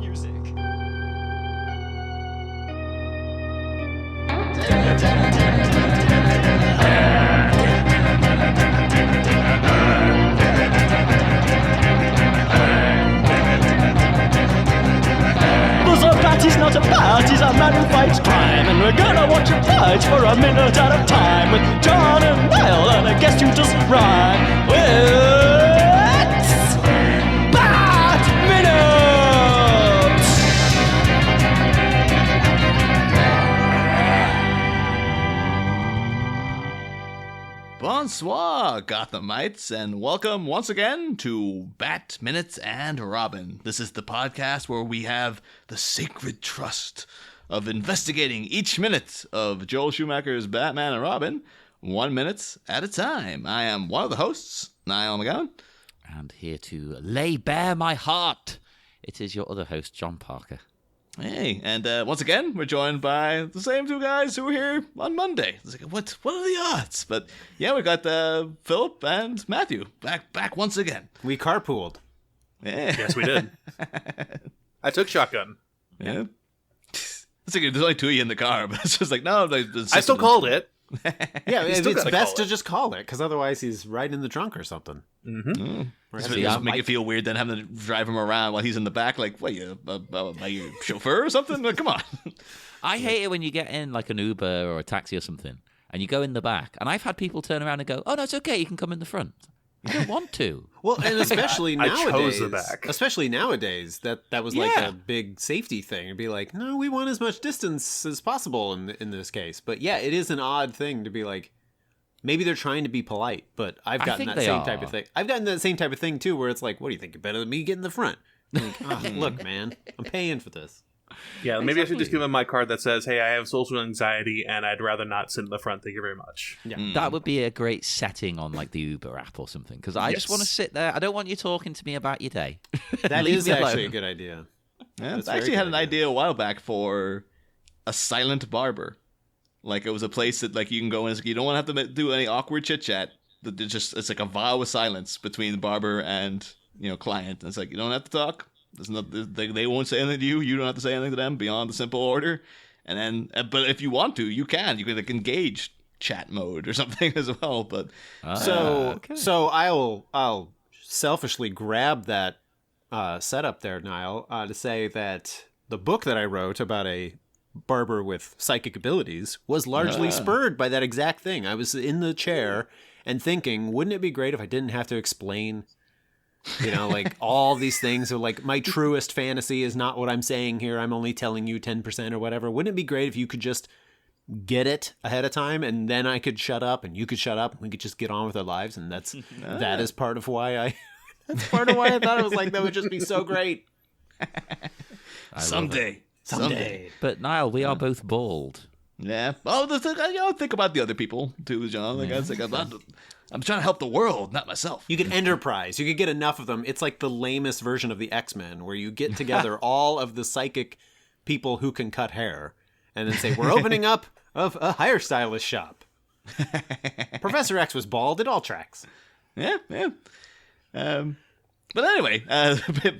music. Bat is not a bat, he's a man who fights crime. And we're gonna watch him fight for a minute at a time. With John and Niall and a guest who doesn't rhyme. It's Bat Minutes! Bonsoir, Gothamites, and welcome once again to Bat Minutes and Robin. This is the podcast where we have the sacred trust of investigating each minute of Joel Schumacher's Batman and Robin, 1 minute at a time. I am one of the hosts, Niall McGowan. And here to lay bare my heart, it is your other host, John Parker. Hey, and once again, we're joined by the same two guys who were here on Monday. It's like, what are the odds? But yeah, we got Philip and Matthew back once again. We carpooled. Yeah. Yes, we did. I took shotgun. Yeah. It's like there's only two of you in the car, but it's just like, no. I still called it. Yeah, it's gotta best call to just call it, because otherwise he's right in the trunk or something. Mm-hmm. Just make it feel weird then having to drive him around while he's in the back. Like, what, you your chauffeur or something? Like, come on. I hate it when you get in like an Uber or a taxi or something, and you go in the back, and I've had people turn around and go, "Oh no, it's okay, you can come in the front." You don't want to. Well, and especially I nowadays, chose the back. Especially nowadays, that was like Yeah. a big safety thing. It'd be like, no, we want as much distance as possible in this case. But yeah, it is an odd thing to be like, maybe they're trying to be polite, but I've gotten think that they same are. type of thing. I've gotten that same type of thing too, where it's like, what do you think? You're better than me? Get in the front. Like, oh, look, man, I'm paying for this. Yeah, maybe I should just Exactly. give him my card that says, "Hey, I have social anxiety, and I'd rather not sit in the front. Thank you very much." Yeah. That would be a great setting on like the Uber app or something, because I just Yes. want to sit there. I don't want you talking to me about your day. That Leave is me actually alone. a good idea. Yeah, That's I very actually good had an idea. idea a while back for a silent barber. Like, it was a place that like you can go in. It's like, you don't want to have to do any awkward chit chat. It's like a vow of silence between the barber and client. And it's like, you don't have to talk. There's no, they won't say anything to you. You don't have to say anything to them beyond the simple order. And then, but if you want to, you can like engage chat mode or something as well. But So I'll selfishly grab that setup there, Niall, to say that the book that I wrote about a barber with psychic abilities was largely spurred by that exact thing. I was in the chair and thinking, wouldn't it be great if I didn't have to explain, like all these things are like my truest fantasy is not what I'm saying here. I'm only telling you 10% or whatever. Wouldn't it be great if you could just get it ahead of time and then I could shut up and you could shut up and we could just get on with our lives? And that is part of why I thought it was like, that would just be so great. someday. But Niall, we are both bald. Yeah. Oh, think about the other people too, John. Like, I'm trying to help the world, not myself. You could enterprise. You could get enough of them. It's like the lamest version of the X-Men, where you get together all of the psychic people who can cut hair, and then say, we're opening up a hairstylist shop. Professor X was bald. It all tracks. Yeah. But anyway,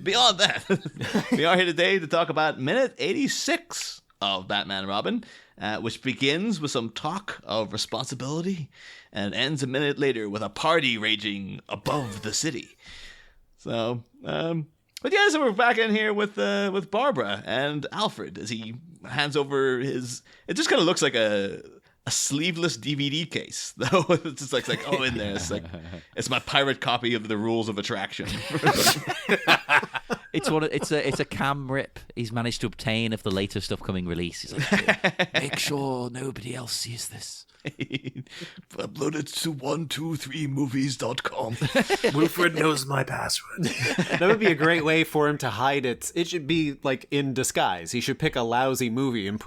beyond that, we are here today to talk about minute 86 of Batman and Robin, which begins with some talk of responsibility and ends a minute later with a party raging above the city. So, but yeah, so we're back in here with Barbara and Alfred as he hands over his. It just kind of looks like a sleeveless DVD case, though. It's just like oh, in there, it's my pirate copy of the Rules of Attraction. It's a cam rip he's managed to obtain of the later stuff coming release. He's like, make sure nobody else sees this. Upload it to 123movies.com. Wilfred knows my password. That would be a great way for him to hide it. It should be like in disguise. He should pick a lousy movie and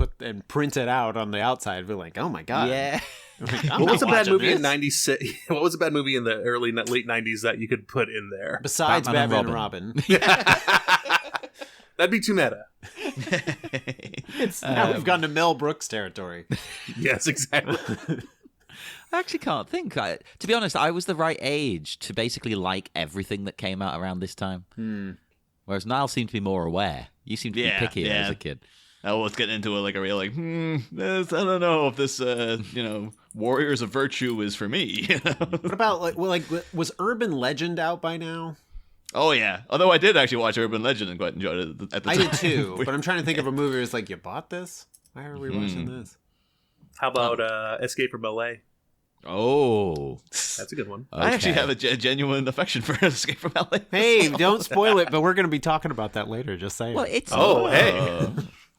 print it out on the outside. Be like, oh my god, Yeah. I'm What was a not bad watching movie in this. '96? What was a bad movie in the late '90s that you could put in there? Besides Batman and Batman and Robin. That'd be too meta. Now we've gone to Mel Brooks territory. Yes, exactly. I actually can't think. To be honest, I was the right age to basically like everything that came out around this time. Whereas Niall seemed to be more aware. You seem to be pickier as a kid. I was getting into a real I don't know if this Warriors of Virtue is for me. What about was Urban Legend out by now? Oh yeah, although I did actually watch Urban Legend and quite enjoyed it at the time. I did too, but I'm trying to think of a movie where it's like, you bought this? Why are we watching this? How about Escape from LA? Oh, that's a good one. I actually have a genuine affection for Escape from LA. Hey, don't spoil it, but we're going to be talking about that later. Just saying. Well, it's hey,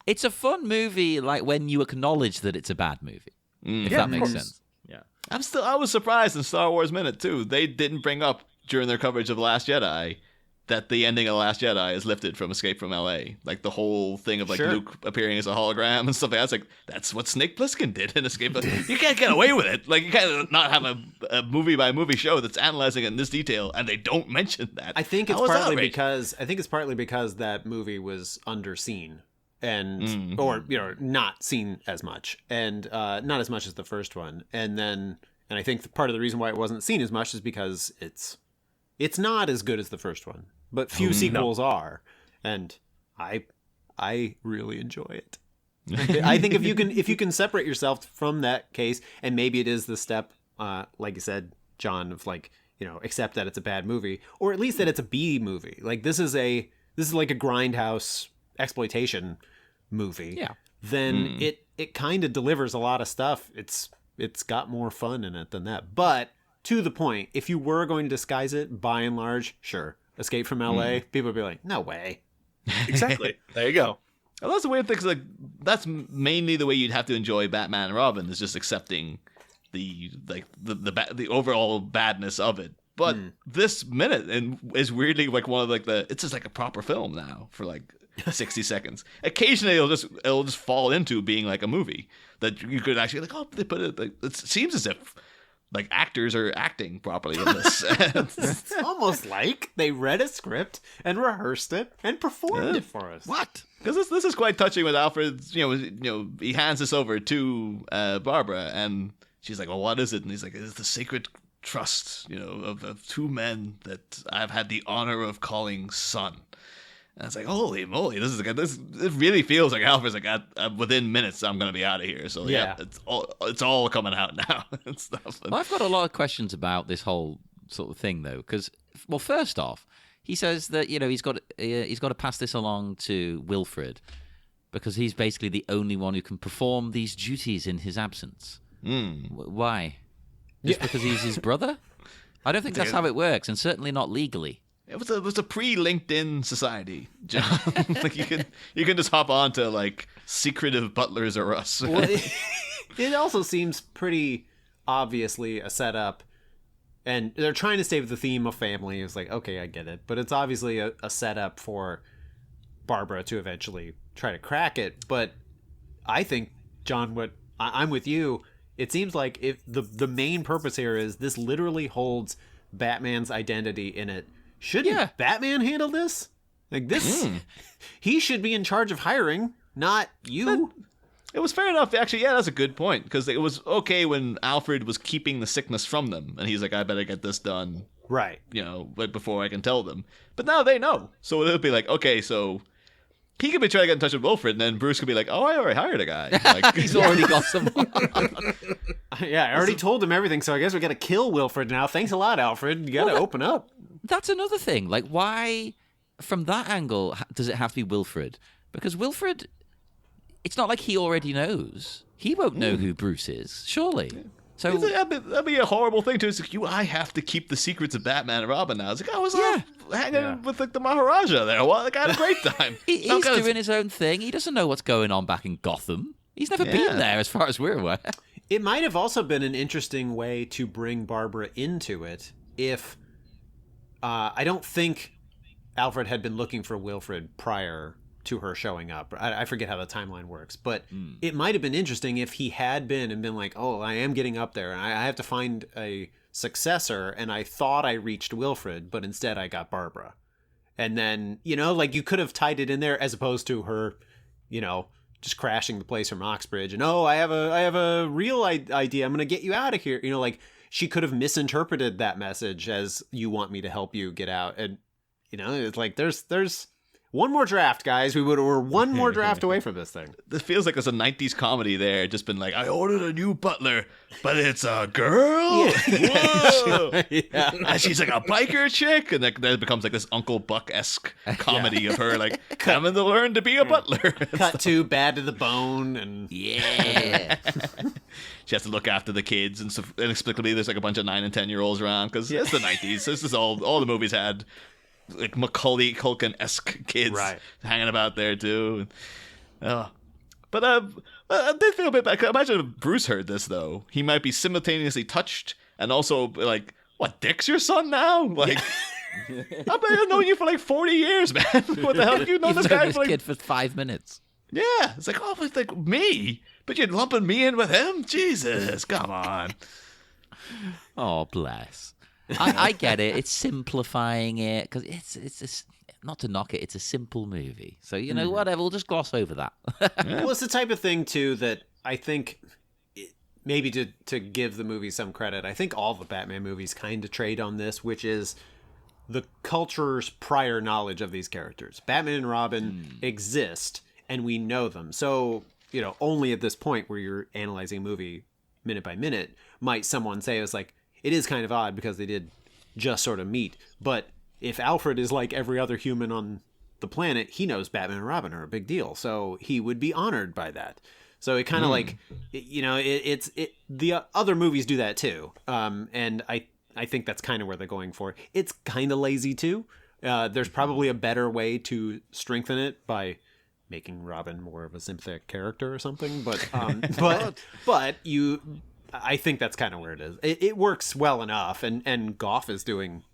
it's a fun movie, like when you acknowledge that it's a bad movie. If that makes sense. Yeah, I was surprised in Star Wars Minute too. They didn't bring up during their coverage of Last Jedi that the ending of Last Jedi is lifted from Escape from L.A. Like the whole thing of Luke appearing as a hologram and stuff like that. It's like, that's what Snake Plissken did in Escape. You can't get away with it. Like, you can't not have a movie by movie show that's analyzing it in this detail, and they don't mention that. I think it's partly because that movie was underseen and or not seen as much, and not as much as the first one. And I think part of the reason why it wasn't seen as much is because it's not as good as the first one, but few sequels are, and I really enjoy it. I think if you can separate yourself from that case, and maybe it is the step, like you said, John, of accept that it's a bad movie, or at least that it's a B movie. Like this is like a grindhouse exploitation movie. Yeah. Then it kind of delivers a lot of stuff. It's got more fun in it than that, but. To the point, if you were going to disguise it, by and large, sure. Escape from LA, people would be like, no way. Exactly. There you go. Well, that's the weird thing, 'cause that's mainly the way you'd have to enjoy Batman and Robin, is just accepting the overall badness of it. But this minute is weirdly one of it's just like a proper film now for 60 seconds. Occasionally it'll just fall into being like a movie that you could actually they put it. It seems as if actors are acting properly in this. It's almost like they read a script and rehearsed it and performed it for us. What? Because this is quite touching with Alfred. He hands this over to Barbara, and she's like, "Well, what is it?" And he's like, "It's the sacred trust, of two men that I've had the honor of calling son." And it's like, holy moly, it really feels like Alfred's within minutes I'm gonna be out of here. So yeah, it's all coming out now and stuff. Well, I've got a lot of questions about this whole sort of thing though, because first off, he says that he's got to pass this along to Wilfred because he's basically the only one who can perform these duties in his absence. Why? Just because he's his brother? I don't think that's how it works, and certainly not legally. It was a pre-LinkedIn society, John. You can just hop on to secretive butlers or us. Well, it also seems pretty obviously a setup, and they're trying to stay with the theme of family. It's like, okay, I get it, but it's obviously a setup for Barbara to eventually try to crack it. But I think, John, I'm with you. It seems like if the main purpose here is this literally holds Batman's identity in it. Shouldn't Batman handle this? He should be in charge of hiring, not you. It was fair enough. Actually, that's a good point, because it was okay when Alfred was keeping the sickness from them, and he's like, I better get this done. Right. Before I can tell them. But now they know. So it'll be like, okay, so he could be trying to get in touch with Wilfred, and then Bruce could be like, oh, I already hired a guy. He's already got someone. Yeah, I already told him everything, so I guess we got to kill Wilfred now. Thanks a lot, Alfred. You got to open up. That's another thing. Why, from that angle, does it have to be Wilfred? Because Wilfred, it's not like he already knows. He won't know who Bruce is, surely. So that'd be a horrible thing, too. It's like, I have to keep the secrets of Batman and Robin now. It's like, I was hanging with the Maharaja there. Well, I had a great time. He's doing his own thing. He doesn't know what's going on back in Gotham. He's never been there, as far as we're aware. It might have also been an interesting way to bring Barbara into it if... I don't think Alfred had been looking for Wilfred prior to her showing up. I forget how the timeline works, but it might have been interesting if he had been like, oh, I am getting up there and I have to find a successor, and I thought I reached Wilfred, but instead I got Barbara. And then, you could have tied it in there as opposed to her, just crashing the place from Oxbridge and, oh, I have a real idea. I'm going to get you out of here. She could have misinterpreted that message as, you want me to help you get out. And, it's like, there's One more draft, guys. We're one more draft away from this thing. This feels like there's a 90s comedy there. Just been like, I ordered a new butler, but it's a girl? Whoa! Yeah. And she's like a biker chick? And then it becomes like this Uncle Buck-esque comedy of her like coming to learn to be a butler. Cut to Bad to the Bone. And Yeah. She has to look after the kids, and so inexplicably there's like a bunch of 9 and 10-year-olds around because it's the 90s. This is all the movies had. Like Macaulay Culkin-esque kids hanging about there too. But I did feel a bit bad. Imagine if Bruce heard this though. He might be simultaneously touched and also like, what, Dick's your son now? Like, I've known you for like 40 years, man. What the hell? You know You've this known guy this for like... kid for 5 minutes. Yeah. It's like, oh, it's like me? But you're lumping me in with him? Jesus, come on. Oh, bless. I get it. It's simplifying it because it's not to knock it. It's a simple movie, so whatever. We'll just gloss over that. Well, it's the type of thing too that I think maybe to give the movie some credit. I think all the Batman movies kind of trade on this, which is the culture's prior knowledge of these characters. Batman and Robin exist, and we know them. So only at this point where you're analyzing a movie minute by minute might someone say it's like. It is kind of odd because they did just sort of meet. But if Alfred is like every other human on the planet, he knows Batman and Robin are a big deal. So he would be honored by that. So it kind of like, the other movies do that too. And I think that's kind of where they're going for. It's kind of lazy too. There's probably a better way to strengthen it by making Robin more of a sympathetic character or something. But I think that's kind of where it is. It works well enough, and Goff is doing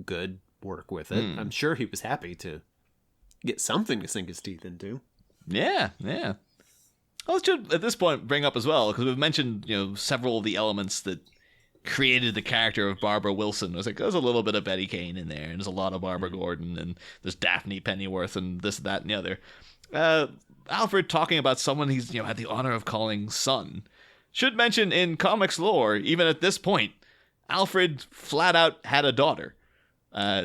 good work with it. I'm sure he was happy to get something to sink his teeth into. Yeah. Well, should at this point bring up as well, because we've mentioned several of the elements that created the character of Barbara Wilson. I was like, there's a little bit of Betty Kane in there, and there's a lot of Barbara Gordon, and there's Daphne Pennyworth, and this, that, and the other. Alfred talking about someone he's had the honor of calling son. Should mention in comics lore, even at this point, Alfred flat out had a daughter,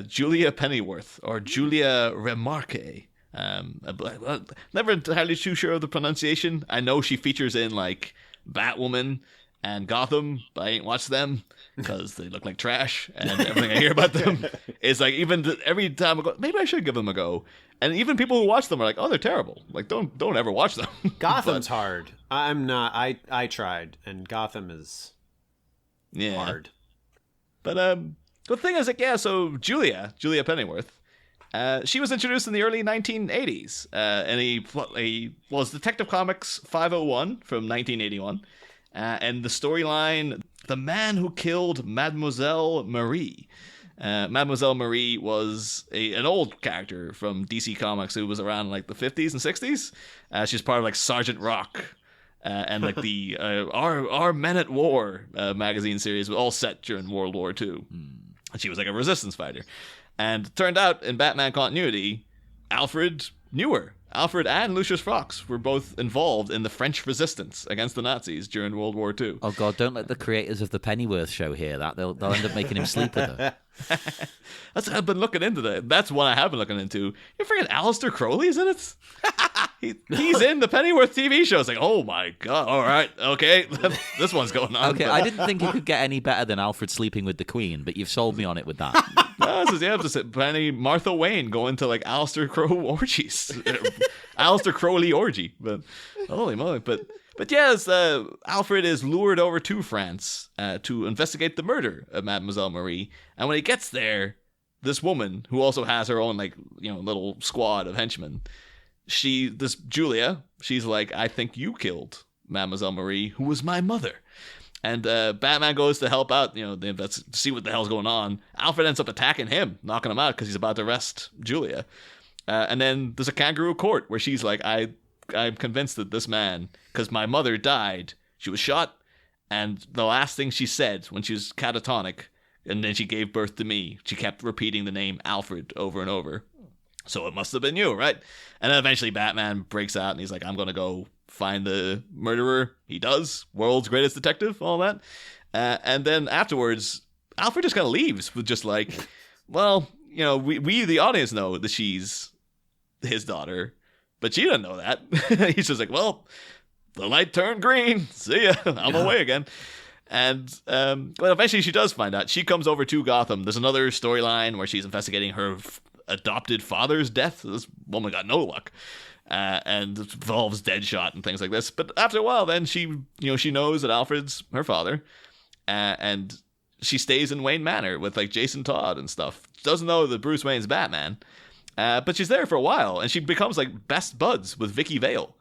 Julia Pennyworth, or Julia Remarque. Never entirely too sure of the pronunciation. I know she features in like Batwoman and Gotham, but I ain't watched them because they look like trash, and everything I hear about them is like every time I go, maybe I should give them a go. And even people who watch them are like, oh, they're terrible. Like, don't ever watch them. Gotham's hard. I'm not. I tried, and Gotham is hard. But the thing is, like, so Julia Pennyworth, she was introduced in the early 1980s, and he was Detective Comics 501 from 1981, and the storyline, The Man Who Killed Mademoiselle Marie. Mademoiselle Marie was an old character from DC Comics who was around like the 50s and 60s. She's part of like Sergeant Rock and like the Our Men at War magazine series, all set during World War II. And she was like a resistance fighter. And it turned out in Batman continuity, Alfred knew her. Alfred and Lucius Fox were both involved in the French resistance against the Nazis during World War II. Oh, God, don't let the creators of the Pennyworth show hear that. They'll end up making him sleep with her. I've been looking into that. That's one I have been looking into. You freaking Aleister Crowley's in it? He's in the Pennyworth TV show. It's like, oh my God. All right. Okay. This one's going on. Okay, I didn't think it could get any better than Alfred sleeping with the Queen, but you've sold me on it with that. No, this is Penny Martha Wayne going to like Aleister Crow orgies. Aleister Crowley orgy. But holy moly. But yes, Alfred is lured over to France to investigate the murder of Mademoiselle Marie. And when he gets there, this woman, who also has her own like little squad of henchmen, this Julia, she's like, I think you killed Mademoiselle Marie, who was my mother. And Batman goes to help out, to see what the hell's going on. Alfred ends up attacking him, knocking him out because he's about to arrest Julia. And then there's a kangaroo court where she's like, I'm convinced that this man, because my mother died, she was shot, and the last thing she said when she was catatonic, and then she gave birth to me, she kept repeating the name Alfred over and over. So it must have been you, right? And then eventually Batman breaks out and he's like, I'm going to go find the murderer. He does. World's greatest detective, all that. And then afterwards, Alfred just kind of leaves with just like, well, we the audience know that she's his daughter, but she doesn't know that. He's just like, well, the light turned green. See ya. I'm away again. And well, eventually she does find out. She comes over to Gotham. There's another storyline where she's investigating her adopted father's death. This woman got no luck. And it involves Deadshot and things like this. But after a while, then she knows that Alfred's her father, and she stays in Wayne Manor with like Jason Todd and stuff. She doesn't know that Bruce Wayne's Batman, but she's there for a while, and she becomes like best buds with Vicky Vale.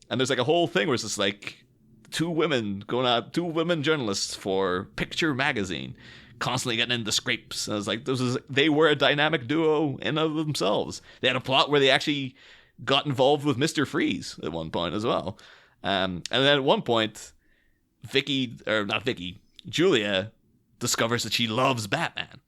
And there's like a whole thing where it's just like two women journalists for Picture magazine, constantly getting into scrapes. And I was like, they were a dynamic duo in of themselves. They had a plot where they actually got involved with Mr. Freeze at one point as well. And then at one point, Julia discovers that she loves Batman.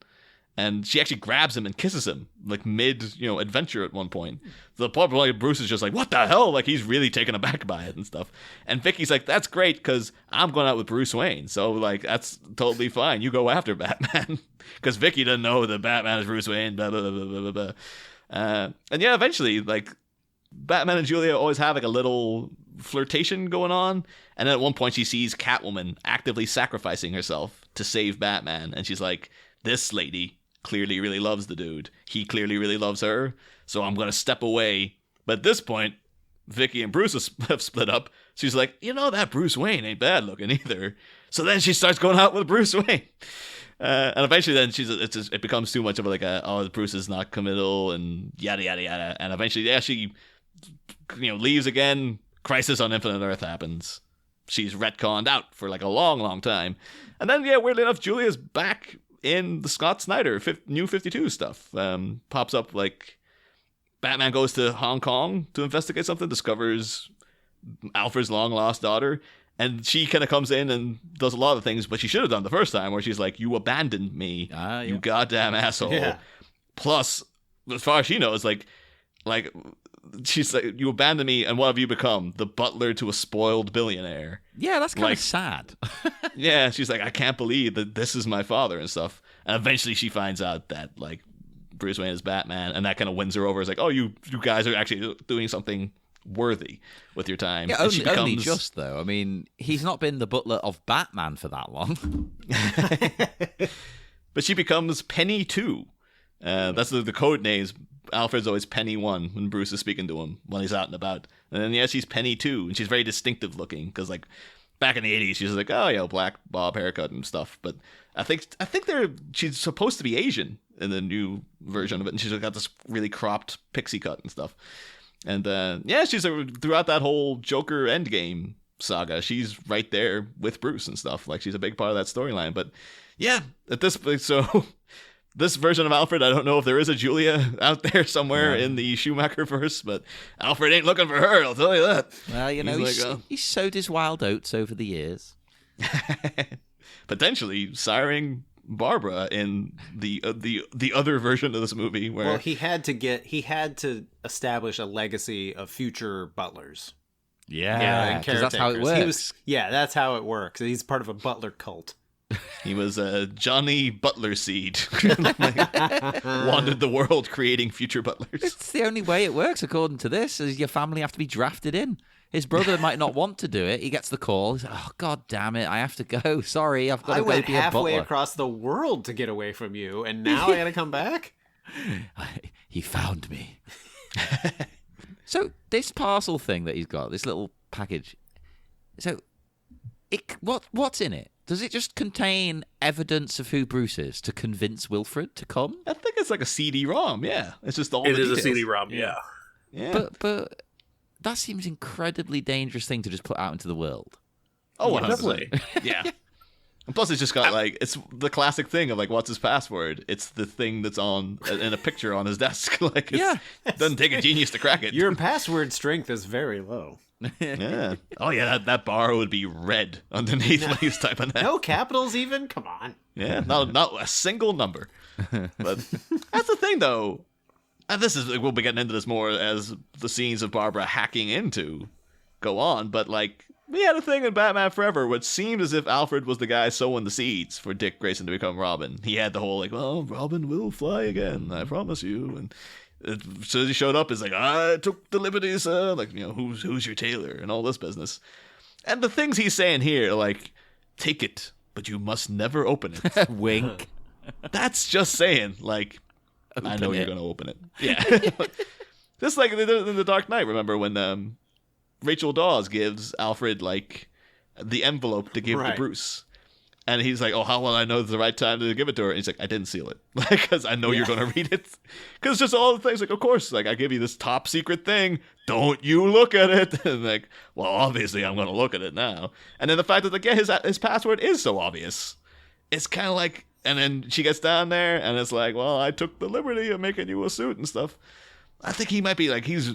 And she actually grabs him and kisses him, like mid, adventure at one point. To the point where Bruce is just like, what the hell? Like, he's really taken aback by it and stuff. And Vicky's like, that's great, because I'm going out with Bruce Wayne. So, like, that's totally fine. You go after Batman. Because Vicky doesn't know that Batman is Bruce Wayne, blah, blah, blah, blah, blah. And yeah, eventually, like, Batman and Julia always have, like, a little flirtation going on. And then at one point, she sees Catwoman actively sacrificing herself to save Batman. And she's like, this lady clearly really loves the dude. He clearly really loves her, so I'm going to step away. But at this point, Vicky and Bruce have split up. She's like, that Bruce Wayne ain't bad looking either. So then she starts going out with Bruce Wayne. And eventually then it becomes too much of like Bruce is not committal and yada, yada, yada. And eventually, she leaves again. Crisis on Infinite Earth happens. She's retconned out for like a long, long time. And then, weirdly enough, Julia's back in the Scott Snyder New 52 stuff. Pops up like Batman goes to Hong Kong to investigate something, discovers Alfred's long lost daughter, and she kind of comes in and does a lot of things what she should have done the first time, where she's like, you abandoned me, you goddamn asshole. Yeah. Plus, as far as she knows, like she's like, you abandoned me, and what have you become? The butler to a spoiled billionaire. Yeah, that's kind of sad. Yeah, she's like, I can't believe that this is my father and stuff. And eventually she finds out that, like, Bruce Wayne is Batman, and that kind of wins her over. It's like, oh, you guys are actually doing something worthy with your time. Yeah, only just, though. I mean, he's not been the butler of Batman for that long. But she becomes Penny 2. That's the code names. Alfred's always Penny 1 when Bruce is speaking to him when he's out and about. And then, she's Penny 2, and she's very distinctive looking, because, like, back in the 80s, she's like, black bob haircut and stuff. But I think she's supposed to be Asian in the new version of it, and she's got this really cropped pixie cut and stuff. And, she's throughout that whole Joker Endgame saga, she's right there with Bruce and stuff. Like, she's a big part of that storyline. But, yeah, at this point, so... This version of Alfred, I don't know if there is a Julia out there somewhere in the Schumacher verse, but Alfred ain't looking for her, I'll tell you that. Well, he sowed his wild oats over the years. Potentially siring Barbara in the other version of this movie. Where he had to establish a legacy of future butlers. Yeah, because that's how it works. That's how it works. He's part of a butler cult. He was Johnny Butlerseed. Wandered the world creating future butlers. It's the only way it works, according to this, is your family have to be drafted in. His brother might not want to do it. He gets the call. He's like, oh, God damn it, I have to go. Sorry, I've got to go be a butler. I went halfway across the world to get away from you, and now I got to come back? He found me. So this parcel thing that he's got, this little package, so what's in it? Does it just contain evidence of who Bruce is to convince Wilfred to come? I think it's like a CD-ROM, yeah. It's just all the details. It is a CD-ROM, yeah. But that seems incredibly dangerous thing to just put out into the world. Oh, definitely. Yeah. And plus it's just got like, it's the classic thing of like, what's his password? It's the thing that's in a picture on his desk. Like, it doesn't take a genius to crack it. Your password strength is very low. Yeah. Oh yeah, that bar would be red underneath when he's typing that. No capitals even? Come on. Yeah, not a single number. But that's the thing though. And we'll be getting into this more as the scenes of Barbara hacking into go on, but like we had a thing in Batman Forever which seemed as if Alfred was the guy sowing the seeds for Dick Grayson to become Robin. He had the whole like, well, Robin will fly again, I promise you. And as soon as he showed up, it's like, I took the liberty, sir. Like, who's your tailor and all this business. And the things he's saying here, like, take it, but you must never open it. Wink. That's just saying, like, I know you're going to open it. Yeah. Just like in The Dark Knight, remember when Rachel Dawes gives Alfred, like, the envelope to give to Bruce. And he's like, oh, how will I know it's the right time to give it to her? And he's like, I didn't seal it. Because I know you're going to read it. Because just all the things, like, of course, like, I give you this top secret thing. Don't you look at it. And like, well, obviously I'm going to look at it now. And then the fact that, like, yeah, his password is so obvious. It's kind of like, and then she gets down there and it's like, well, I took the liberty of making you a suit and stuff. I think he might be like, he's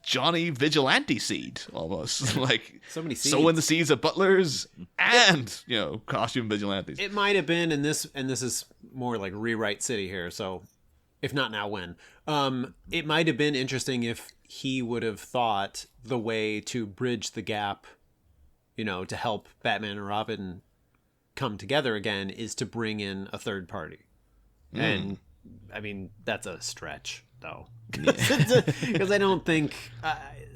Johnny Vigilante Seed, almost. Like, so many seeds. Sowing the seeds of butlers and, costume vigilantes. It might have been, and this is more like rewrite city here, so if not now, when? It might have been interesting if he would have thought the way to bridge the gap, to help Batman and Robin come together again is to bring in a third party. And, I mean, that's a stretch, though. Because I don't think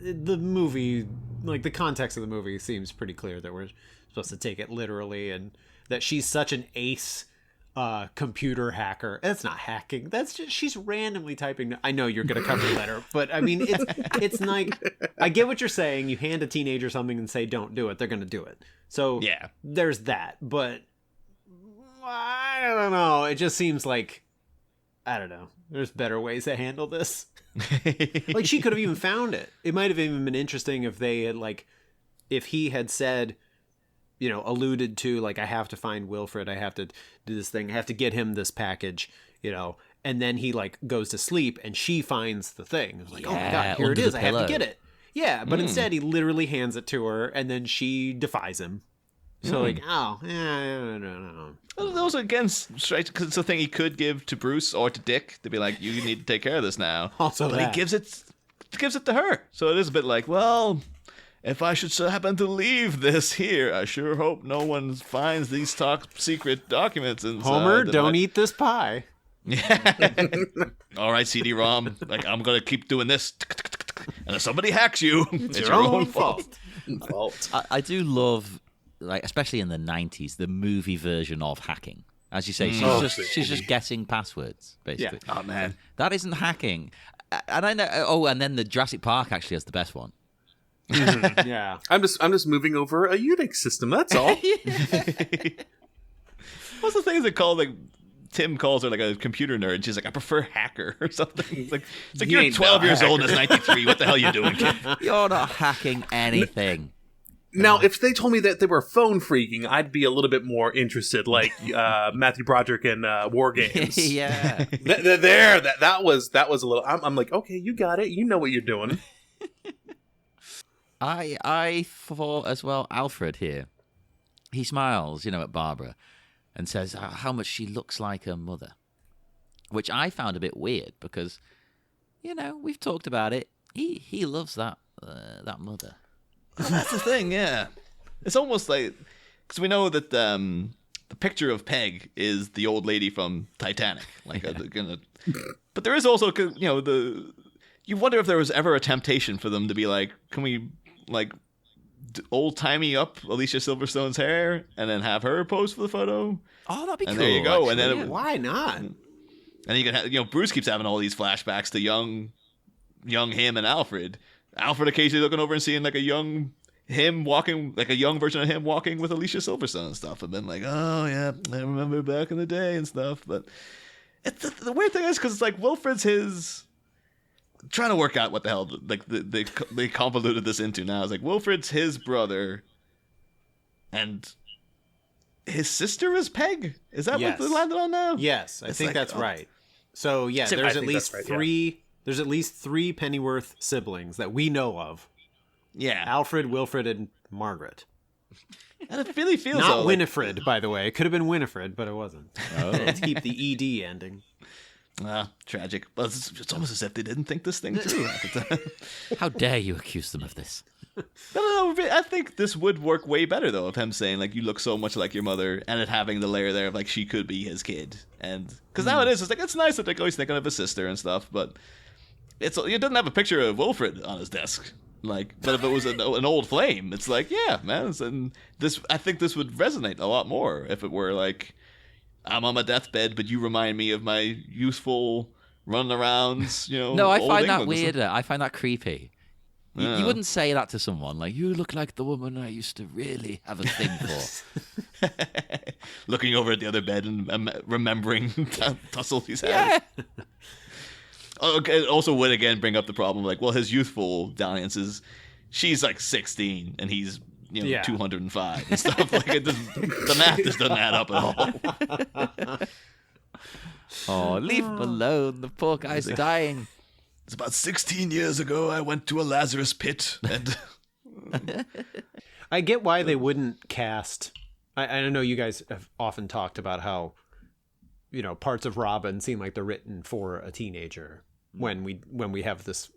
the movie, like the context of the movie, seems pretty clear that we're supposed to take it literally, and that she's such an ace computer hacker. That's not hacking. That's just she's randomly typing. I know you're gonna cover the letter, but I mean it's like I get what you're saying. You hand a teenager something and say don't do it, they're gonna do it. So yeah, there's that. But I don't know. It just seems like I don't know. There's better ways to handle this. Like, she could have even found it. It might have even been interesting if they had, like, if he had said, alluded to, like, I have to find Wilfred, I have to do this thing, I have to get him this package, and then he, like, goes to sleep and she finds the thing. It's like, oh my God, here it is, I have to get it. Yeah, but instead he literally hands it to her and then she defies him. So, like, no. Those are, again, straight, because it's a thing he could give to Bruce or to Dick to be like, you need to take care of this now. Also but he gives it to her. So it is a bit like, well, if I should happen to leave this here, I sure hope no one finds these top secret documents inside. Homer, don't eat this pie. Yeah. All right, CD-ROM, like, I'm going to keep doing this. And if somebody hacks you, it's your own fault. I do love... like especially in the 90s, the movie version of hacking. As you say, she's just guessing passwords, basically. Yeah. Oh man, that isn't hacking. And I know. Oh, and then the Jurassic Park actually has the best one. Yeah, I'm just moving over a Unix system. That's all. What's the thing is it called? Like Tim calls her like a computer nerd. She's like, I prefer hacker or something. It's like you're 12 years old and it's 93. What the hell are you doing, kid? You're not hacking anything. Now, if they told me that they were phone freaking, I'd be a little bit more interested, like Matthew Broderick in War Games. Yeah, that was a little. I'm like, okay, you got it. You know what you're doing. I thought as well. Alfred here, he smiles, at Barbara, and says how much she looks like her mother, which I found a bit weird because, we've talked about it. He loves that mother. Well, that's the thing, yeah. It's almost like, because we know that the picture of Peg is the old lady from Titanic, like, but there is also, you wonder if there was ever a temptation for them to be like, can we like old timey up Alicia Silverstone's hair and then have her pose for the photo? Oh, that'd be cool. And there you go, actually, and then why not? And you can have, Bruce keeps having all these flashbacks to young him and Alfred. Alfred occasionally looking over and seeing like a young version of him walking with Alicia Silverstone and stuff, and then like, oh yeah, I remember back in the day and stuff. But it's the weird thing is because it's like Wilfred's his trying to work out what the hell like they convoluted this into now. It's like Wilfred's his brother, and his sister is Peg. Is that what they landed on now? Yes, I think that's right. So yeah, there's at least three. Yeah. There's at least 3 Pennyworth siblings that we know of. Yeah. Alfred, Wilfred, and Margaret. And it really feels not Winifred, by the way. It could have been Winifred, but it wasn't. Oh. Let's keep the ED ending. Tragic. But it's almost as if they didn't think this thing through at the time. How dare you accuse them of this? No, I think this would work way better, though, of him saying, like, you look so much like your mother, and it having the layer there of, like, she could be his kid. And because now it is, it's like, it's nice that they're always thinking of his sister and stuff, but it doesn't have a picture of Wilfred on his desk. Like, but if it was an old flame, it's like, yeah, man. And I think this would resonate a lot more if it were like, I'm on my deathbed, but you remind me of my youthful running arounds. No, I old find that England. weirder. I find that creepy. You wouldn't say that to someone like, you look like the woman I used to really have a thing for. Looking over at the other bed and remembering tussle he's had. Yeah. It also would again bring up the problem, like, well, his youthful dalliances, she's like 16 and he's 205 and stuff. Like, the math just doesn't add up at all. Oh, leave him alone. The poor guy's dying. It's about 16 years ago I went to a Lazarus pit and I get why they wouldn't cast. I know you guys have often talked about how, parts of Robin seem like they're written for a teenager when we have this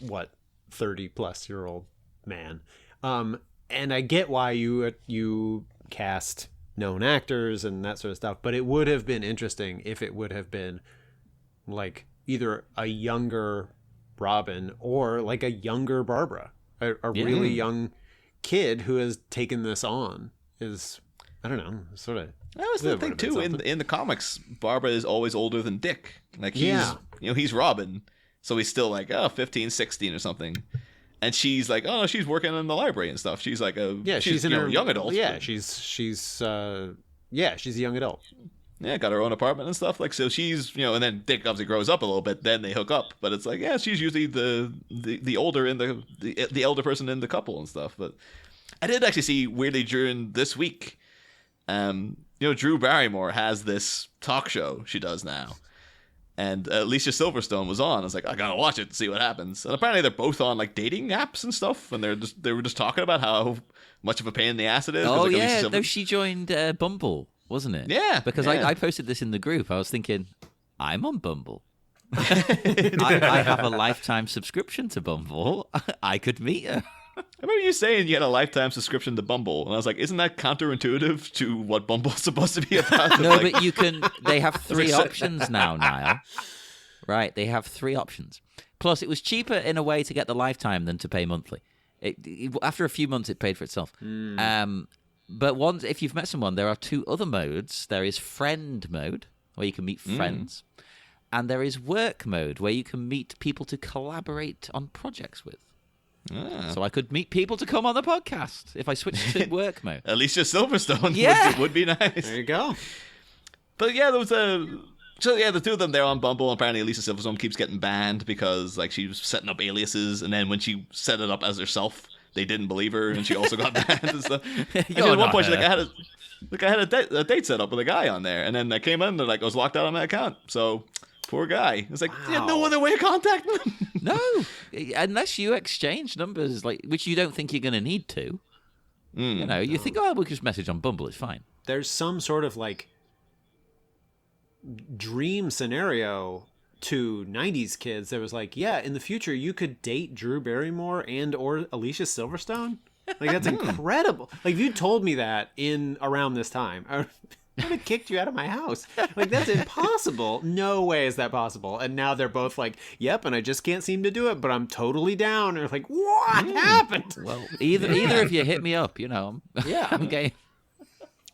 30-plus-year-old man. And I get why you cast known actors and that sort of stuff, but it would have been interesting if it would have been like either a younger Robin or like a younger Barbara, a really young kid who has taken this on. Is, I don't know, sort of. That was the thing too. In the comics, Barbara is always older than Dick. Like he's Robin, so he's still like 15, 16 or something. And she's like, oh, she's working in the library and stuff. She's like she's in her young adult. Yeah, she's a young adult. Yeah, got her own apartment and stuff. Like, so she's, and then Dick obviously grows up a little bit. Then they hook up, but it's like, yeah, she's usually the older in the elder person in the couple and stuff. But I did actually see weirdly during this week, Drew Barrymore has this talk show she does now, and Alicia Silverstone was on. I was like, I gotta watch it to see what happens. And apparently they're both on like dating apps and stuff, and they were just talking about how much of a pain in the ass it is. Oh like, yeah, no, she joined Bumble. Wasn't it? Yeah. Because I posted this in the group. I was thinking, I'm on Bumble. I have a lifetime subscription to Bumble. I could meet her. I remember you saying you had a lifetime subscription to Bumble, and I was like, isn't that counterintuitive to what Bumble's supposed to be about? No, but you can. They have 3 options now, Niall. Right, they have 3 options. Plus, it was cheaper in a way to get the lifetime than to pay monthly. After a few months, it paid for itself. But if you've met someone, there are 2 other modes. There is friend mode, where you can meet friends. And there is work mode, where you can meet people to collaborate on projects with. So I could meet people to come on the podcast if I switched to work mode. Alicia Silverstone would be nice. There you go. But yeah, there was the 2 of them, they're on Bumble, and apparently Alicia Silverstone keeps getting banned because like she was setting up aliases, and then when she set it up as herself, they didn't believe her, and she also got banned and stuff. And at one point, she's like, I had a date set up with a guy on there, and then I came in, and they're like, I was locked out on my account. So, poor guy. It's like, you had no other way of contacting him. No, unless you exchange numbers, like which you don't think you're going to need to. You think, we'll just message on Bumble, it's fine. There's some sort of like dream scenario to 90s kids that was like, yeah, in the future you could date Drew Barrymore and or Alicia Silverstone. Like, that's incredible. Like, if you told me that in around this time, I would have kicked you out of my house. Like, that's impossible. No way is that possible. And now they're both like, yep, and I just can't seem to do it, but I'm totally down. And like, what happened? Well, either of you hit me up, I'm game.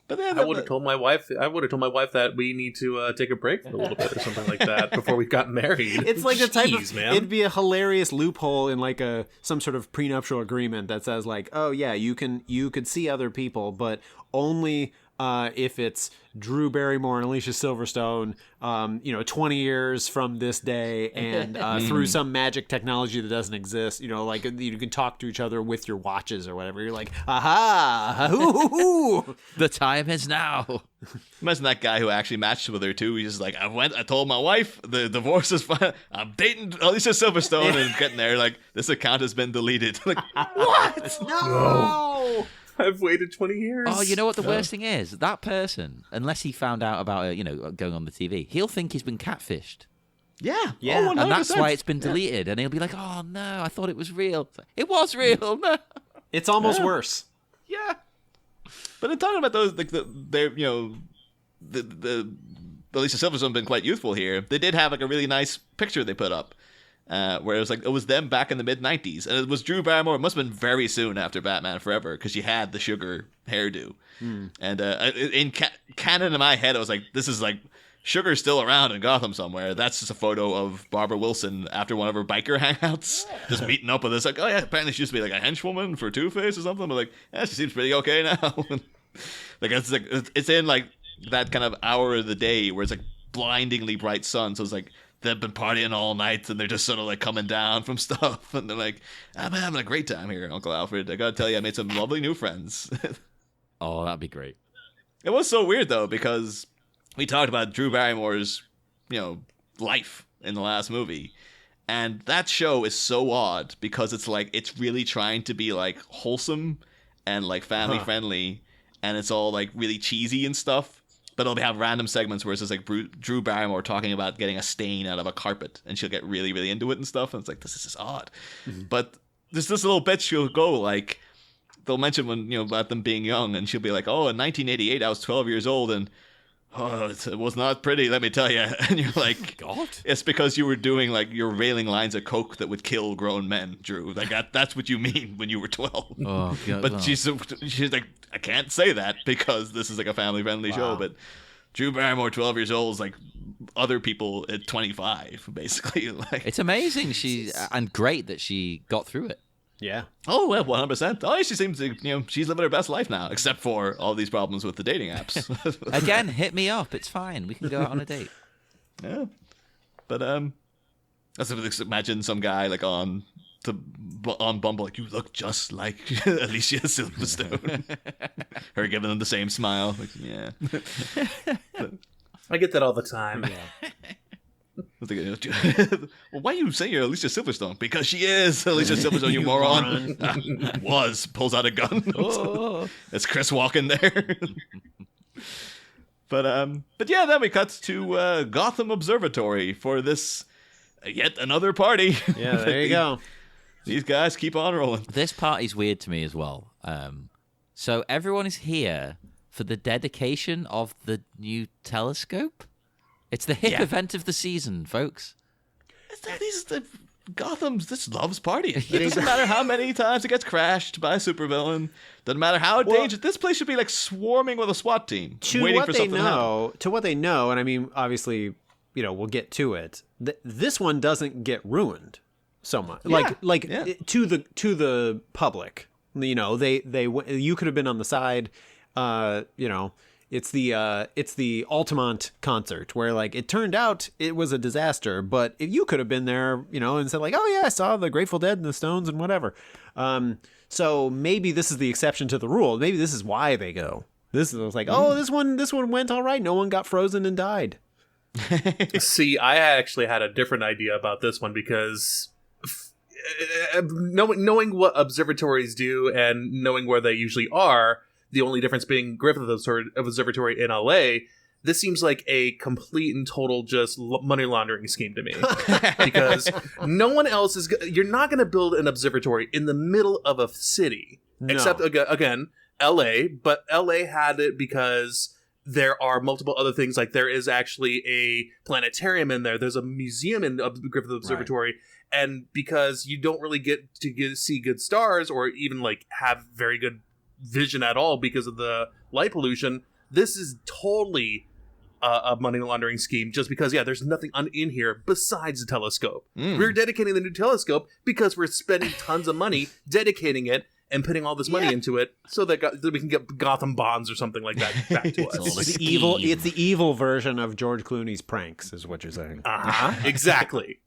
But then I would have told my wife. That we need to take a break for a little bit or something like that before we got married. It's like the type of man. It'd be a hilarious loophole in like some sort of prenuptial agreement that says like, oh yeah, you could see other people, but only if it's Drew Barrymore and Alicia Silverstone, 20 years from this day, and through some magic technology that doesn't exist, like you can talk to each other with your watches or whatever. You're like, aha, hoo. The time is now. Imagine that guy who actually matched with her too. He's just like, I told my wife the divorce is fine. I'm dating Alicia Silverstone, and getting there like, this account has been deleted. Like, what? No. I've waited 20 years. Oh, you know what the worst thing is? That person, unless he found out about it, going on the TV, he'll think he's been catfished. Yeah. Yeah. Oh, and that's why it's been deleted. And he'll be like, oh, no, I thought it was real. It was real. No. It's almost worse. Yeah. But in talking about those, like the Alicia Silverstone been quite youthful here. They did have like a really nice picture they put up. where it was them back in the mid-90s, and it was Drew Barrymore. It must have been very soon after Batman Forever, because she had the sugar hairdo. And in canon in my head, I was like, this is like, Sugar's still around in Gotham somewhere. That's just a photo of Barbara Wilson after one of her biker hangouts, just meeting up with this. Like, oh yeah, apparently she used to be like a henchwoman for Two-Face or something. But like, yeah, she seems pretty okay now. like it's in like that kind of hour of the day where it's like blindingly bright sun. So it's like they've been partying all night and they're just sort of like coming down from stuff, and they're like, I'm having a great time here, Uncle Alfred. I gotta tell you, I made some lovely new friends. Oh, that'd be great. It was so weird though, because we talked about Drew Barrymore's, life in the last movie. And that show is so odd because it's like, it's really trying to be like wholesome and like family friendly. And it's all like really cheesy and stuff. But it'll have random segments where it's just like Drew Barrymore talking about getting a stain out of a carpet. And she'll get really, really into it and stuff. And it's like, this is just odd. Mm-hmm. But there's this little bit she'll go like, they'll mention when, about them being young. And she'll be like, oh, in 1988, I was 12 years old. And oh, it was not pretty, let me tell you. And you're like, God, it's because you were doing like your railing lines of coke that would kill grown men, Drew. Like that's what you mean when you were 12. Oh, God, but no. She's like, I can't say that because this is like a family friendly show. But Drew Barrymore, 12 years old, is like other people at 25, basically. Like, it's amazing. And great that she got through it. Yeah. Oh, well, 100%. Oh, she seems to, she's living her best life now, except for all these problems with the dating apps. Again, hit me up. It's fine. We can go out on a date. Yeah. But, let's imagine some guy, like, on Bumble, like, you look just like Alicia Silverstone. Her giving them the same smile. Like, yeah. I get that all the time. Yeah. Well, why you say you're Alicia Silverstone? Because she is Alicia Silverstone, you moron. Pulls out a gun. Oh. It's Chris walking there. But yeah, then we cut to Gotham Observatory for this yet another party. Yeah, there you go. These guys keep on rolling. This party's weird to me as well. So everyone is here for the dedication of the new telescope. It's the hip event of the season, folks. Gotham just loves partying. It doesn't matter how many times it gets crashed by a supervillain. Doesn't matter how dangerous. This place should be like swarming with a SWAT team, waiting for something to happen. To what they know, and I mean, obviously, we'll get to it. This one doesn't get ruined so much, to the public. You could have been on the side, It's the Altamont concert where like it turned out it was a disaster, but you could have been there, and said like, oh yeah, I saw the Grateful Dead and the Stones and whatever. So maybe this is the exception to the rule. Maybe this is why they go. This is like, oh, this one went all right. No one got frozen and died. See, I actually had a different idea about this one because knowing what observatories do and knowing where they usually are. The only difference being Griffith Observatory in LA, this seems like a complete and total just money laundering scheme to me. Because no one else is... You're not going to build an observatory in the middle of a city. No. Except, again, LA. But LA had it because there are multiple other things. Like there is actually a planetarium in there. There's a museum in Griffith Observatory. Right. And because you don't really get to see good stars or even like have very good vision at all because of the light pollution, this is totally a money laundering scheme just because there's nothing in here besides the telescope. We're dedicating the new telescope because we're spending tons of money dedicating it and putting all this money into it so that we can get Gotham bonds or something like that back to us. It's the evil version of George Clooney's pranks is what you're saying. Exactly.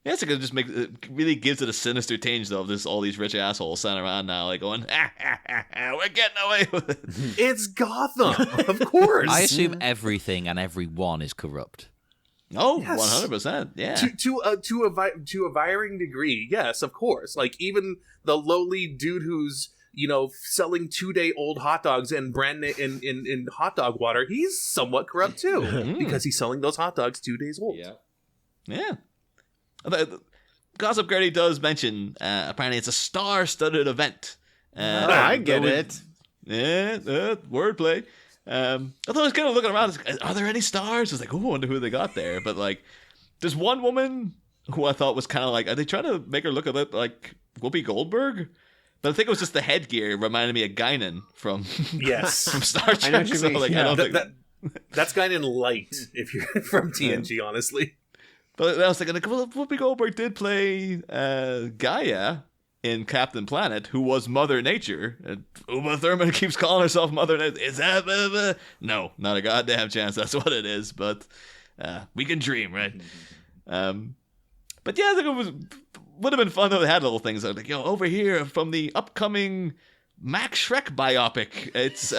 Yeah, it's just it really gives it a sinister tinge, though, of all these rich assholes standing around now, like going, we're getting away with it. It's Gotham, of course. I assume everything and everyone is corrupt. Oh, yes. 100%, yeah. To a varying degree, yes, of course. Like, even the lowly dude who's, selling 2-day-old hot dogs and brand in hot dog water, he's somewhat corrupt, too, because he's selling those hot dogs 2 days old. Yeah. Gossip Gertie does mention apparently it's a star-studded event. I get it. Yeah, wordplay. Although I was kind of looking around, are there any stars? I was like, I wonder who they got there. But like, there's one woman who I thought was kind of like, are they trying to make her look a bit like Whoopi Goldberg? But I think it was just the headgear reminded me of Guinan from Yes. from Star I know what Trek. you So mean, like, I yeah. don't think. That's kind of light if you're from TNG, honestly. But I was thinking, like, well, Whoopi Goldberg did play Gaia in Captain Planet, who was Mother Nature. And Uma Thurman keeps calling herself Mother Nature. Is that? No, not a goddamn chance. That's what it is. But we can dream, right? But yeah, I think would have been fun though. They had little things like, over here from the upcoming Max Shrek biopic. It's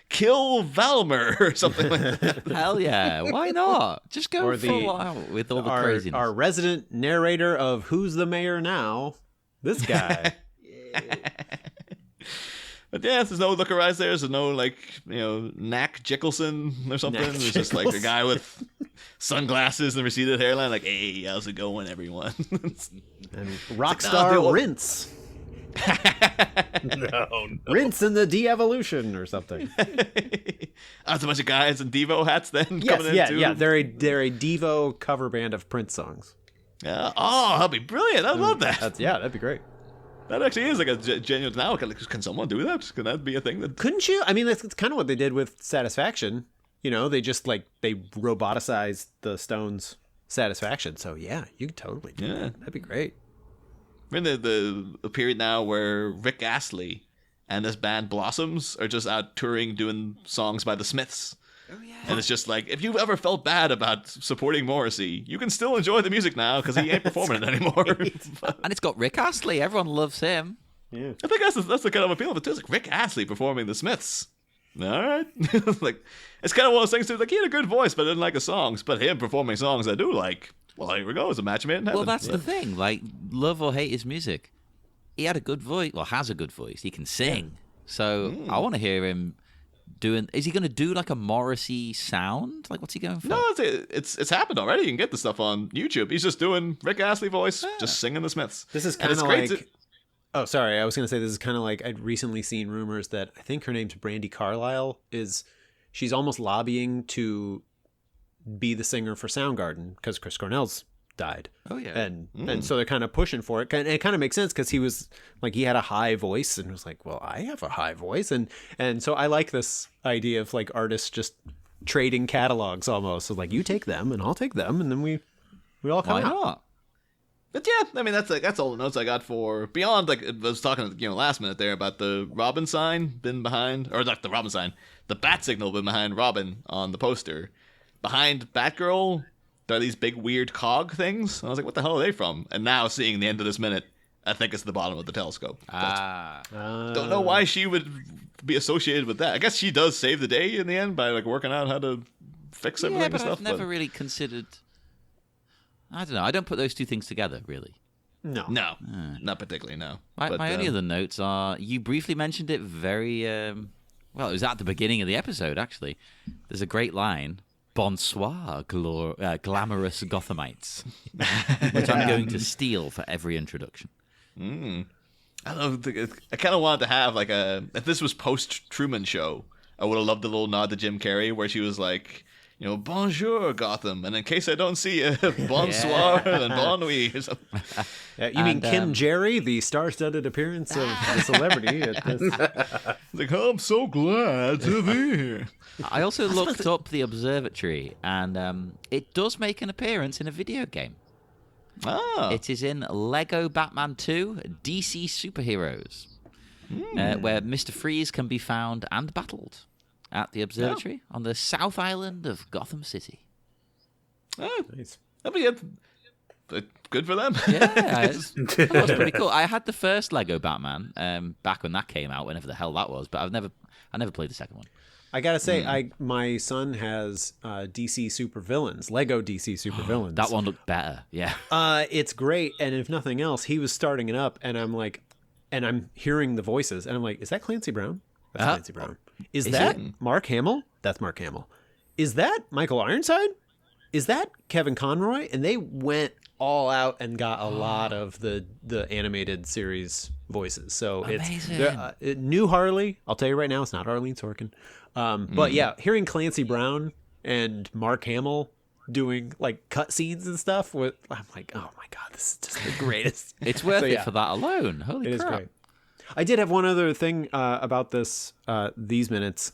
Kill Valmer or something like that. Hell yeah, why not? Just go Or full out with all the craziness. Our resident narrator of Who's the Mayor Now? This guy. But yeah, there's no looker eyes there. There's no Knack Jickelson or something. Knack It's just like a Jickelson. guy with sunglasses and receded hairline. Like, hey, how's it going, everyone? And rock No, star dude, Rince. No. Rince in the de-evolution or something. That's a bunch of guys in Devo hats then Yes, coming in yeah, too. yeah. They're a Devo cover band of Prince songs. Yeah. Oh, that'd be brilliant. I love that. That'd be great. That actually is like a genuine. Now, can someone do that? Can that be a thing? That Couldn't you? I mean, that's kind of what they did with Satisfaction. They just they roboticized the Stones' Satisfaction. So yeah, you could totally do Yeah. that. That'd be great. we're in the period now where Rick Astley and this band Blossoms are just out touring doing songs by the Smiths. Oh, yeah. And it's just like, if you've ever felt bad about supporting Morrissey, you can still enjoy the music now because he ain't performing it anymore. And it's got Rick Astley. Everyone loves him. Yeah. I think that's the kind of appeal of it too. It's like Rick Astley performing the Smiths. All right. Like, it's kind of one of those things too. Like, he had a good voice, but I didn't like his songs. But him performing songs I do like. Well, here we go. It's a match made in heaven. Well, that's the thing. Like, love or hate his music. He had a good voice. Well, has a good voice. He can sing. So I want to hear him doing. Is he going to do like a Morrissey sound? Like, what's he going for? No, it's happened already. You can get the stuff on YouTube. He's just doing Rick Astley voice, just singing the Smiths. This is And kind it's of great like. to- Oh, sorry. I was going to say this is kind of like I'd recently seen rumors that I think her name's Brandi Carlile she's almost lobbying to be the singer for Soundgarden because Chris Cornell's died. Oh, yeah. And so they're kind of pushing for it. And it kind of makes sense because he was like, he had a high voice and was like, well, I have a high voice. And so I like this idea of like artists just trading catalogs almost. So like, you take them and I'll take them. And then we all come Why out. not? But yeah, I mean that's all the notes I got for beyond. Like, I was talking last minute there about the Robin sign been behind, or not the Robin sign, the bat signal been behind Robin on the poster. Behind Batgirl, there are these big weird cog things. And I was like, what the hell are they from? And now seeing the end of this minute, I think it's the bottom of the telescope. Don't know why she would be associated with that. I guess she does save the day in the end by like working out how to fix everything Yeah, but and stuff. I've never really considered. I don't know. I don't put those two things together, really. No. No, not particularly, no. My But, only other notes are you briefly mentioned it very well. It was at the beginning of the episode, actually. There's a great line: "Bonsoir, glamorous Gothamites," which I'm going to steal for every introduction. I kind of wanted to have like if this was post Truman Show, I would have loved the little nod to Jim Carrey where she was like, bonjour Gotham, and in case I don't see you, bonsoir and bon nuit or something. You mean Kim Jerry, the star-studded appearance of the celebrity at this? It's like, oh, I'm so glad to be here. I also looked up the observatory, and it does make an appearance in a video game. Ah, It is in Lego Batman 2 DC Superheroes, where Mr. Freeze can be found and battled at the observatory on the South Island of Gotham City. Nice. that'd be it. But good for them. Yeah, that was pretty cool. I had the first Lego Batman back when that came out, whenever the hell that was, but I never played the second one. I gotta say, my son has DC Supervillains, Lego DC Supervillains. That one looked better. Yeah. It's great, and if nothing else, he was starting it up, and I'm like, and I'm hearing the voices, and I'm like, is that Clancy Brown? That's Clancy Brown. Is that Mark Hamill? That's Mark Hamill. Is that Michael Ironside? Is that Kevin Conroy? And they went all out and got a lot of the animated series voices. So it's new Harley. I'll tell you right now, it's not Arlene Sorkin. But yeah, hearing Clancy Brown and Mark Hamill doing like cutscenes and stuff. I'm like, oh my god, this is just the greatest. It's worth it for that alone. Holy It crap. is great. I did have one other thing about these minutes,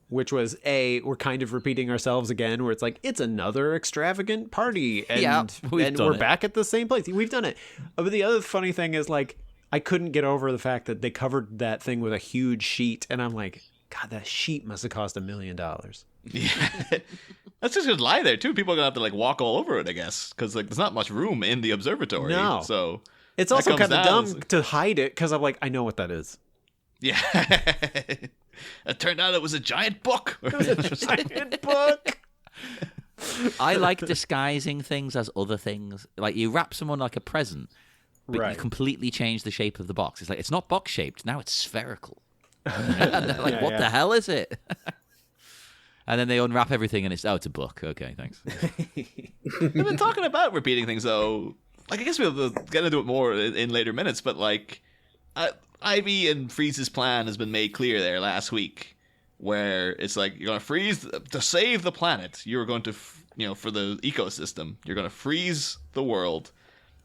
which was we're kind of repeating ourselves again, where it's like it's another extravagant party, and we're back at the same place. We've done it. But the other funny thing is, like, I couldn't get over the fact that they covered that thing with a huge sheet, and I'm like, God, that sheet must have cost $1 million. Yeah. That's just gonna lie there too. People are gonna have to like walk all over it, I guess, because like there's not much room in the observatory. No. So It's also comes kind of down dumb to hide it, because I'm like, I know what that is. yeah. It turned out it was a giant book. Giant book. I like disguising things as other things. Like you wrap someone like a present, but Right. you completely change the shape of the box. It's like it's not box shaped, now it's spherical. And they're like, what the hell is it? And then they unwrap everything and it's a book. Okay, thanks. We've been talking about repeating things though. Like I guess we'll get into it more in later minutes, but like Ivy and Freeze's plan has been made clear there last week, where it's like you're gonna freeze to save the planet. You're going to, for the ecosystem, you're gonna freeze the world,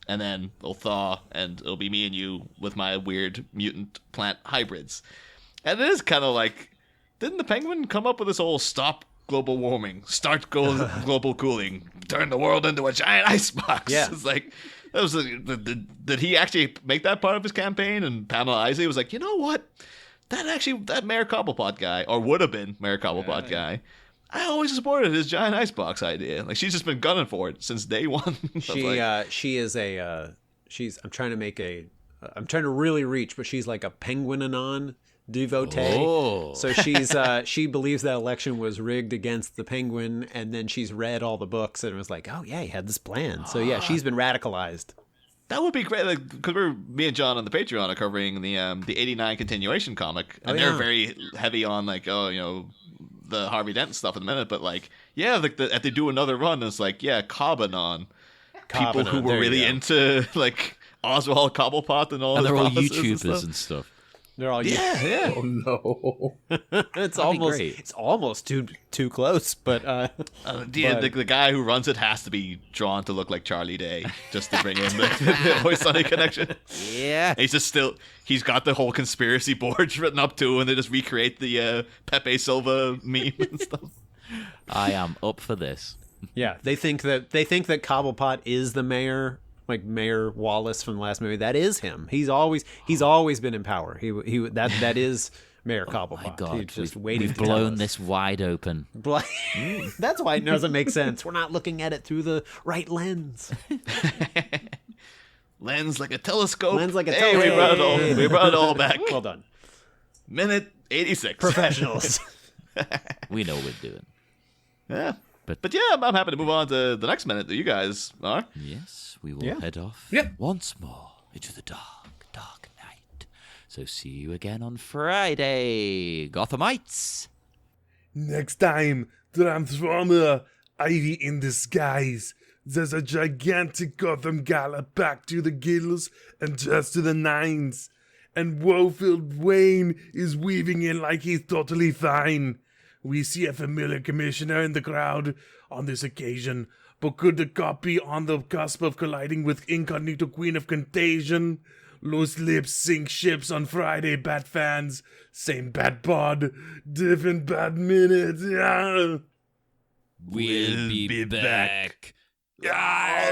and then it'll thaw, and it'll be me and you with my weird mutant plant hybrids. And it is kind of like, didn't the Penguin come up with this whole stop global warming, start global cooling, turn the world into a giant icebox? Yeah. It's like, that was did he actually make that part of his campaign? And Pamela Isley was like, you know what? That Mayor Cobblepot guy, or would have been Mayor Cobblepot guy, I always supported his giant icebox idea. Like, she's just been gunning for it since day one. She is I'm trying to really reach, but she's like a Penguin-anon devotee. Oh. So she believes that election was rigged against the Penguin, and then she's read all the books and was like, oh yeah, he had this plan. So yeah, she's been radicalized. That would be great, because me and John on the Patreon are covering the 89 continuation comic, and they're very heavy on the Harvey Dent stuff in a minute. But if they do another run, it's like Cobbanon, people who were really into like Oswald Cobblepot and all. And his they're all promises YouTubers and stuff. They're all Yeah. Oh no. it's That'd be great. it's almost too close, but The guy who runs it has to be drawn to look like Charlie Day just to bring in the Always Sunny connection. Yeah. He's got the whole conspiracy boards written up too, and they just recreate the Pepe Silva meme and stuff. I am up for this. yeah, they think that Cobblepot is the mayor. Like Mayor Wallace from the last movie, that is him. He's always been in power. That is Mayor Cobblepot. My God, He's just waiting. we've to tell blown us. this wide open. That's why it doesn't make sense. We're not looking at it through the right lens. Lens like a telescope. Lens like a Hey, we brought it all back. Well done, Minute 86. professionals. We know what we're doing. Yeah. But yeah, I'm happy to move on to the next minute that you guys are. Yes, we will head off once more into the dark, dark night. So see you again on Friday, Gothamites. Next time, Transformer, Ivy in disguise. There's a gigantic Gotham gala packed to the gills and dressed to the nines. And woe-filled Wayne is weaving in like he's totally fine. We see a familiar commissioner in the crowd on this occasion, but could the cop be on the cusp of colliding with Incognito Queen of Contagion? Loose lips sink ships on Friday, Bat fans. Same Bat pod, different Bat minutes. Yeah. We'll be back. Yeah.